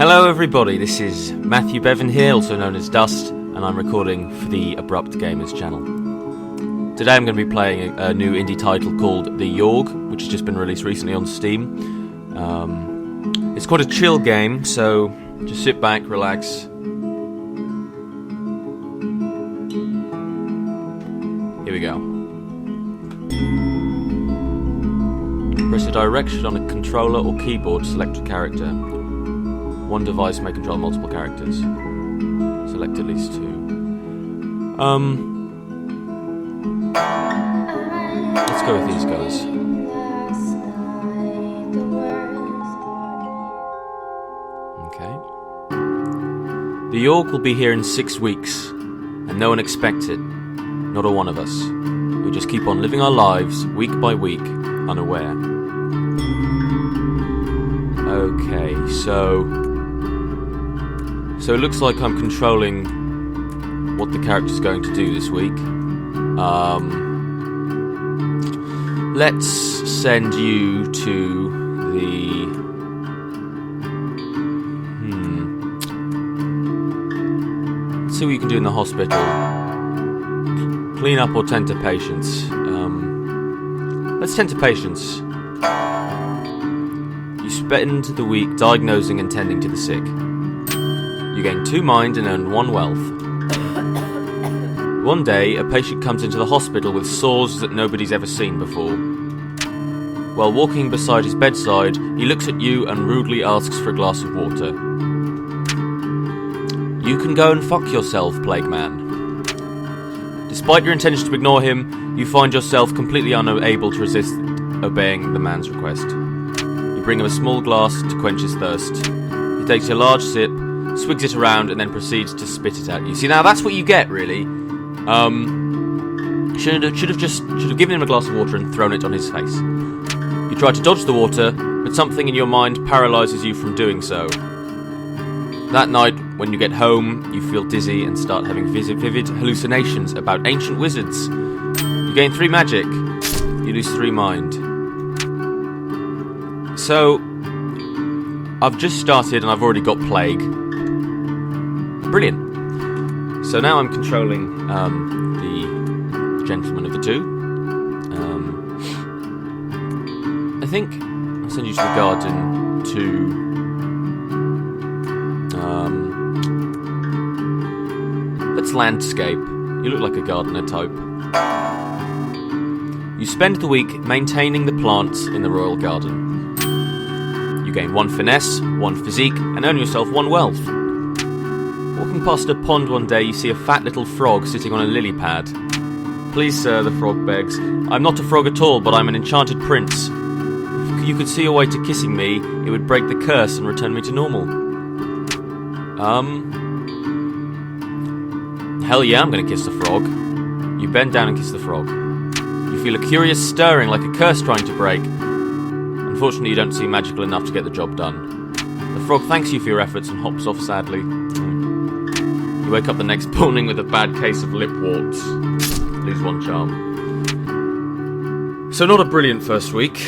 Hello everybody, this is Matthew Bevan here, also known as Dust, and I'm recording for the AbruptGamers channel. Today I'm going to be playing a new indie title called the Yawhg, which has just been released recently on Steam. It's quite a chill game, so just sit back, relax. Here we go. Press a direction on a controller or keyboard to select a character. One device may control multiple characters. Select at least two. Let's go with these guys. Okay. The Yawhg will be here in 6 weeks, and no one expects it. Not a one of us. We just keep on living our lives, week by week, unaware. Okay, so it looks like I'm controlling what the character's going to do this week. Let's send you to the... Let's see what you can do in the hospital. Clean up or tend to patients. Let's tend to patients. You spend the week diagnosing and tending to the sick. You gain 2 mind and earn 1 wealth. One day, a patient comes into the hospital with sores that nobody's ever seen before. While walking beside his bedside, he looks at you and rudely asks for a glass of water. You can go and fuck yourself, Plague Man. Despite your intention to ignore him, you find yourself completely unable to resist obeying the man's request. You bring him a small glass to quench his thirst. He takes a large sip, swigs it around, and then proceeds to spit it at you. See, now that's what you get, really. Should have given him a glass of water and thrown it on his face. You try to dodge the water, but something in your mind paralyzes you from doing so. That night, when you get home, you feel dizzy and start having vivid hallucinations about ancient wizards. You gain 3 magic. You lose 3 mind. So, I've just started and I've already got plague. Brilliant. So now I'm controlling the gentleman of the two. I think I'll send you to the garden to... let's landscape. You look like a gardener type. You spend the week maintaining the plants in the royal garden. You gain 1 finesse, 1 physique, and earn yourself 1 wealth. Walking past a pond one day, you see a fat little frog sitting on a lily pad. Please, sir, the frog begs. I'm not a frog at all, but I'm an enchanted prince. If you could see a way to kissing me, it would break the curse and return me to normal. Hell yeah, I'm gonna kiss the frog. You bend down and kiss the frog. You feel a curious stirring, like a curse trying to break. Unfortunately, you don't seem magical enough to get the job done. The frog thanks you for your efforts and hops off sadly. You wake up the next morning with a bad case of lip warts. Lose 1 charm. So not a brilliant first week.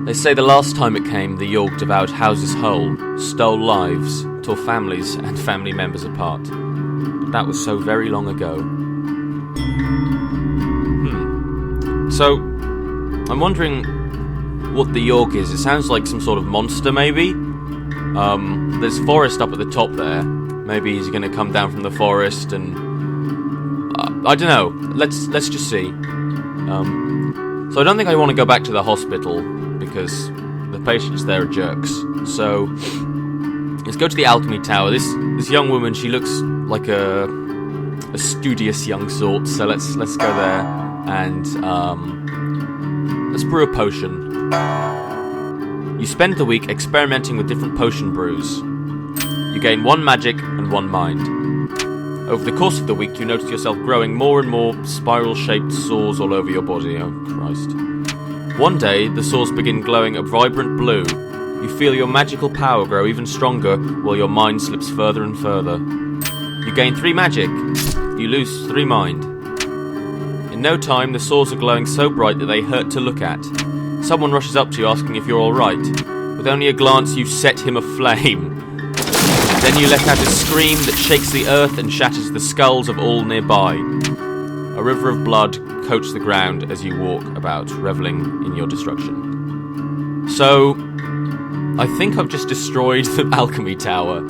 They say the last time it came, the Yawhg devoured houses whole, stole lives, tore families and family members apart. But that was so very long ago. So, I'm wondering what the Yawhg is. It sounds like some sort of monster, maybe? There's forest up at the top there. Maybe he's going to come down from the forest and... I don't know. Let's just see. So I don't think I want to go back to the hospital, because the patients there are jerks. So, let's go to the alchemy tower. This young woman, she looks like a studious young sort, so let's go there and... let's brew a potion. You spend the week experimenting with different potion brews. You gain 1 magic and 1 mind. Over the course of the week, you notice yourself growing more and more spiral-shaped sores all over your body. Oh, Christ. One day, the sores begin glowing a vibrant blue. You feel your magical power grow even stronger, while your mind slips further and further. You gain 3 magic. You lose 3 mind. In no time, the sores are glowing so bright that they hurt to look at. Someone rushes up to you asking if you're alright. With With only a glance, you set him aflame. Then you let out a scream that shakes the earth and shatters the skulls of all nearby. A river of blood coats the ground as you walk about, reveling in your destruction. So, I think I've just destroyed the alchemy tower.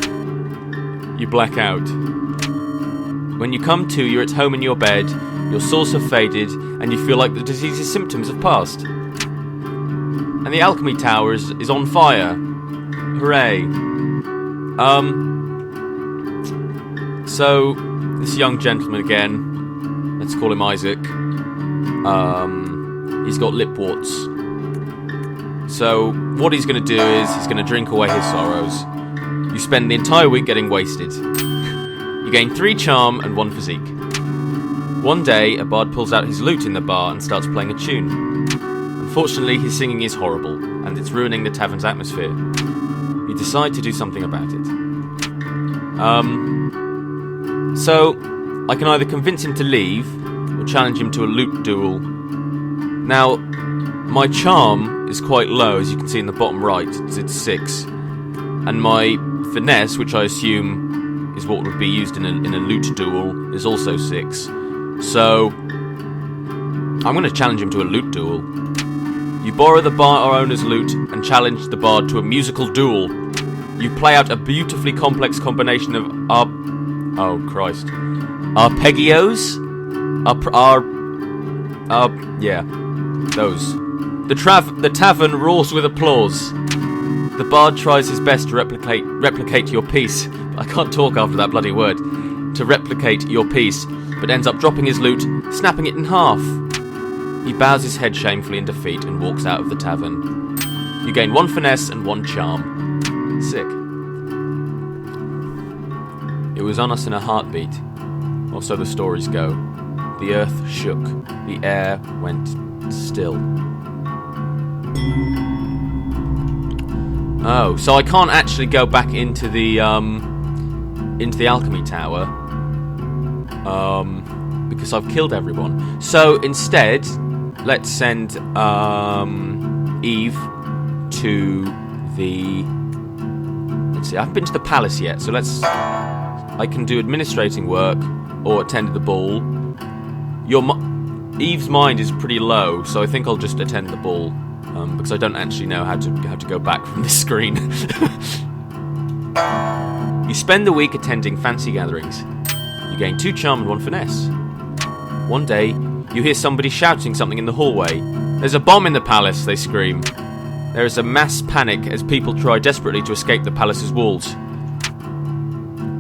You black out. When you come to, you're at home in your bed, your sores have faded, and you feel like the disease's symptoms have passed. And the alchemy tower is on fire. Hooray. So, this young gentleman again, let's call him Isaac, he's got lip warts. So, what he's going to do is, he's going to drink away his sorrows. You spend the entire week getting wasted. You gain 3 charm and 1 physique. One day, a bard pulls out his lute in the bar and starts playing a tune. Unfortunately, his singing is horrible, and it's ruining the tavern's atmosphere. You decide to do something about it. So, I can either convince him to leave, or challenge him to a lute duel. Now, my charm is quite low, as you can see in the bottom right, it's 6. And my finesse, which I assume is what would be used in a lute duel, is also 6. So, I'm going to challenge him to a lute duel. You borrow the bar owner's lute and challenge the bard to a musical duel. You play out a beautifully complex combination of arpeggios? Yeah, those. The tavern roars with applause. The bard tries his best to replicate your piece. I can't talk after that bloody word. To replicate your piece, but ends up dropping his lute, snapping it in half. He bows his head shamefully in defeat and walks out of the tavern. You gain 1 finesse and 1 charm. Sick. It was on us in a heartbeat, or so the stories go. The earth shook, the air went still. Oh, so I can't actually go back into the alchemy tower, because I've killed everyone. So instead, let's send Eve to the. Let's see. I haven't been to the palace yet, so I can do administrating work or attend the ball. Eve's mind is pretty low, so I think I'll just attend the ball. Because I don't actually know how to go back from this screen. You spend the week attending fancy gatherings. You gain 2 charm and 1 finesse. One day, you hear somebody shouting something in the hallway. There's a bomb in the palace, they scream. There is a mass panic as people try desperately to escape the palace's walls.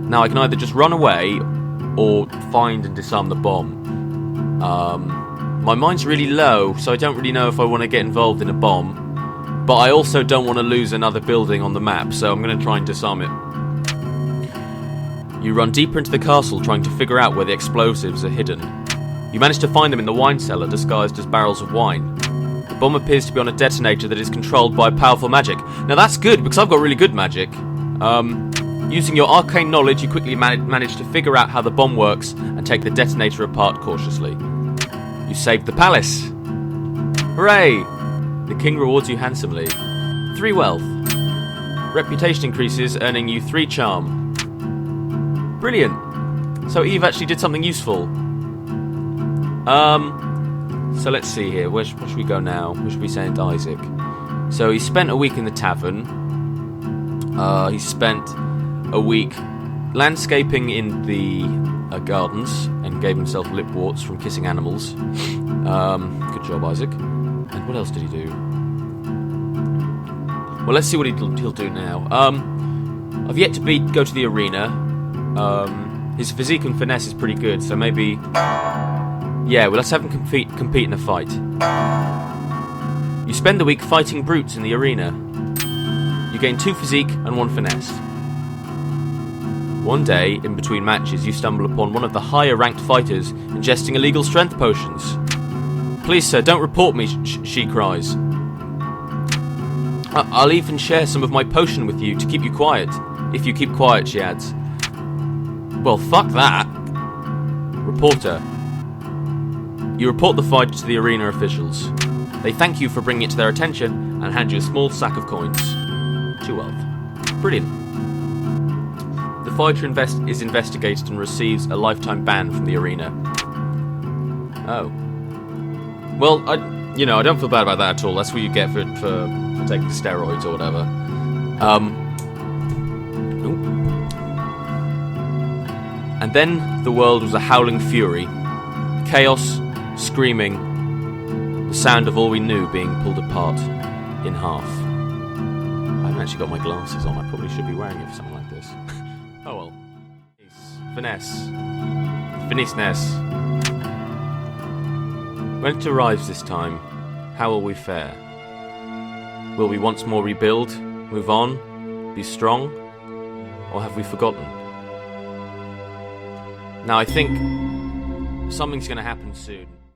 Now I can either just run away or find and disarm the bomb. My mind's really low, so I don't really know if I want to get involved in a bomb. But I also don't want to lose another building on the map, so I'm going to try and disarm it. You run deeper into the castle, trying to figure out where the explosives are hidden. You manage to find them in the wine cellar, disguised as barrels of wine. The bomb appears to be on a detonator that is controlled by powerful magic. Now that's good, because I've got really good magic. Using your arcane knowledge, you quickly manage to figure out how the bomb works and take the detonator apart cautiously. You saved the palace. Hooray! The king rewards you handsomely. 3 wealth. Reputation increases, earning you 3 charm. Brilliant. So Eve actually did something useful. So let's see here. Where should we go now? Where should we send Isaac? So he spent a week in the tavern. He spent a week landscaping in the gardens and gave himself lip warts from kissing animals. Good job, Isaac. And what else did he do? Well, let's see what he'll do now. I've yet to go to the arena. His physique and finesse is pretty good, so maybe. Yeah, well, let's have him compete in a fight. You spend the week fighting brutes in the arena. You gain 2 physique and 1 finesse. One day, in between matches, you stumble upon one of the higher-ranked fighters ingesting illegal strength potions. Please, sir, don't report me, she cries. I'll even share some of my potion with you to keep you quiet. If you keep quiet, she adds. Well, fuck that. Reporter. You report the fight to the arena officials. They thank you for bringing it to their attention and hand you a small sack of coins. 2 wealth. Brilliant. The fighter is investigated and receives a lifetime ban from the arena. Oh. Well, I don't feel bad about that at all. That's what you get for taking steroids or whatever. And then the world was a howling fury. Chaos, screaming, the sound of all we knew being pulled apart in half. I haven't actually got my glasses on. I probably should be wearing it for something like this. Oh well. Finesse. Finesse-ness. When it arrives this time, how will we fare? Will we once more rebuild, move on, be strong, or have we forgotten? Now I think something's going to happen soon.